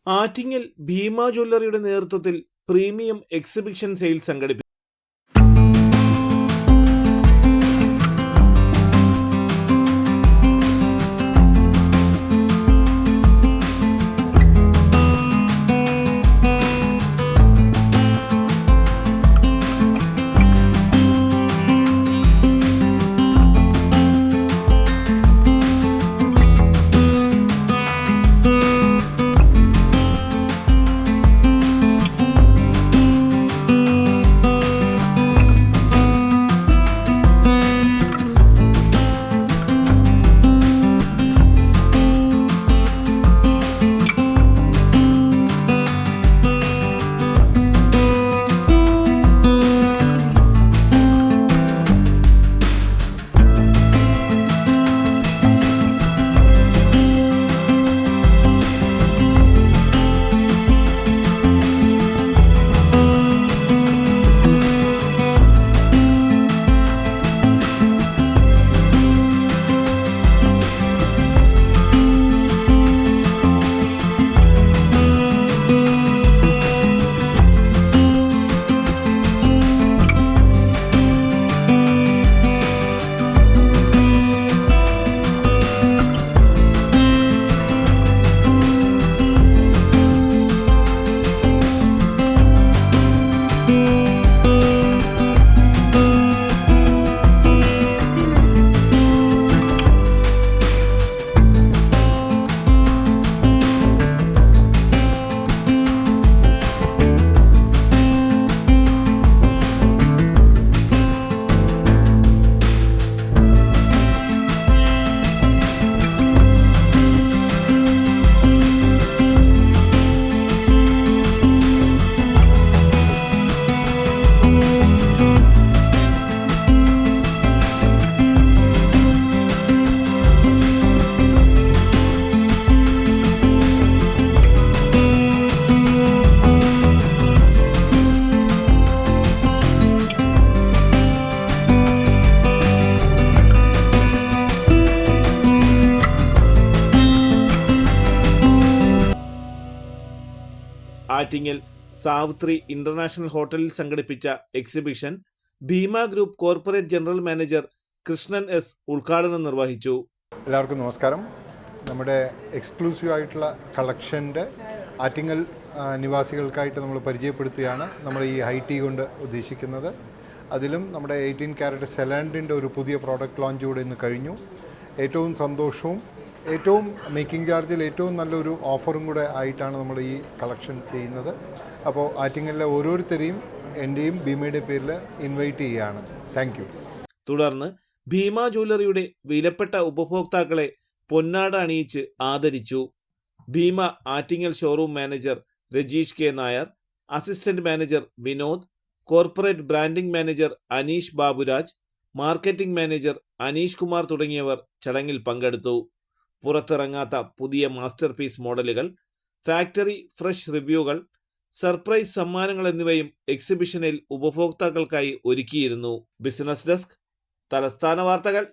ആറ്റിങ്ങൽ ഭീമ ജ്വല്ലറിയുടെ നേതൃത്വത്തിൽ premium exhibition sale സംഘടിപ്പിച്ചു. Attingal Savitri international ഹോട്ടലിൽ സംഘടിപ്പിച്ച exhibition Bhima group corporate general manager Krishnan S ഉദ്ഘാടനം നിർവഹിച്ചു. എല്ലാവർക്കും നമസ്കാരം. നമ്മുടെ എക്സ്ക്ലൂസീവ് ആയിട്ടുള്ള കളക്ഷൻ്റെ ആറ്റിങ്ങൽ നിവാസികൾക്കായിട്ട് നമ്മൾ പരിചയപ്പെടുത്തുകയാണ് നമ്മൾ ഈ ഹൈ ടീ കൊണ്ട് ഉദ്ദേശിക്കുന്നത്. അതിലും നമ്മുടെ 18 ക്യാരറ്റ് സെലാൻഡിൻ്റെ ഒരു പുതിയ പ്രോഡക്റ്റ് ലോഞ്ച് കൂടെ ഇന്ന് കഴിഞ്ഞു. ഏറ്റവും സന്തോഷവും ഏറ്റവും മേക്കിംഗ് ചാർജിൽ ഏറ്റവും നല്ലൊരു ഓഫറും കൂടെ ആയിട്ടാണ് നമ്മൾ ഈ കളക്ഷൻ ചെയ്യുന്നത്. അപ്പോൾ ആറ്റിങ്ങലിലെ ഓരോരുത്തരെയും എൻ്റെയും ഭീമയുടെ പേരിൽ ഇൻവൈറ്റ് ചെയ്യുകയാണ്. Thank you. തുടർന്ന് ഭീമ ജ്വല്ലറിയുടെ വിലപ്പെട്ട ഉപഭോക്താക്കളെ പൊന്നാട അണിയിച്ച് ആദരിച്ചു. Bhima Attingal showroom manager Rajeesh K Nair, assistant manager Vinod, corporate branding manager Aneesh Baburaj, marketing manager Aneesh Kumar തുടങ്ങിയവർ ചടങ്ങിൽ പങ്കെടുത്തു. പുറത്തിറങ്ങാത്ത പുതിയ മാസ്റ്റർ പീസ് മോഡലുകൾ, ഫാക്ടറി ഫ്രഷ് റിവ്യൂകൾ, സർപ്രൈസ് സമ്മാനങ്ങൾ എന്നിവയും എക്സിബിഷനിൽ ഉപഭോക്താക്കൾക്കായി ഒരുക്കിയിരുന്നു. ബിസിനസ് ഡെസ്ക്, തലസ്ഥാന വാർത്തകൾ.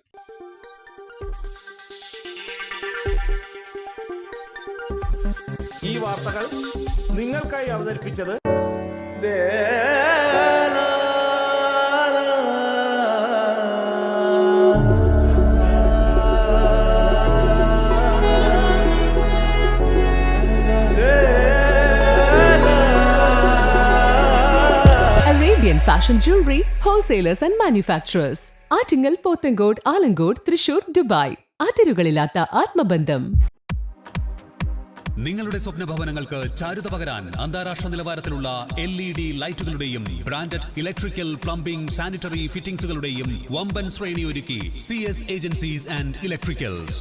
ഈ വാർത്തകൾ നിങ്ങൾക്കായി അവതരിപ്പിച്ചത് Fashion jewelry, wholesalers and manufacturers. Attingal, Pothencode, Alamcode, Thrissur, Dubai. അതിരുകളില്ലാത്ത ആത്മബന്ധം. നിങ്ങളുടെ സ്വപ്ന ഭവനങ്ങൾക്ക് ചാരുത പകരാൻ അന്താരാഷ്ട്ര നിലവാരത്തിലുള്ള LED ലൈറ്റുകളുടെയും ബ്രാൻഡഡ് ഇലക്ട്രിക്കൽ, പ്ലംബിംഗ്, സാനിറ്ററി ഫിറ്റിംഗ്സുകളുടെയും വമ്പൻ ശ്രേണി ഒരുക്കി CS ഏജൻസീസ് ആൻഡ് ഇലക്ട്രിക്കൽസ്.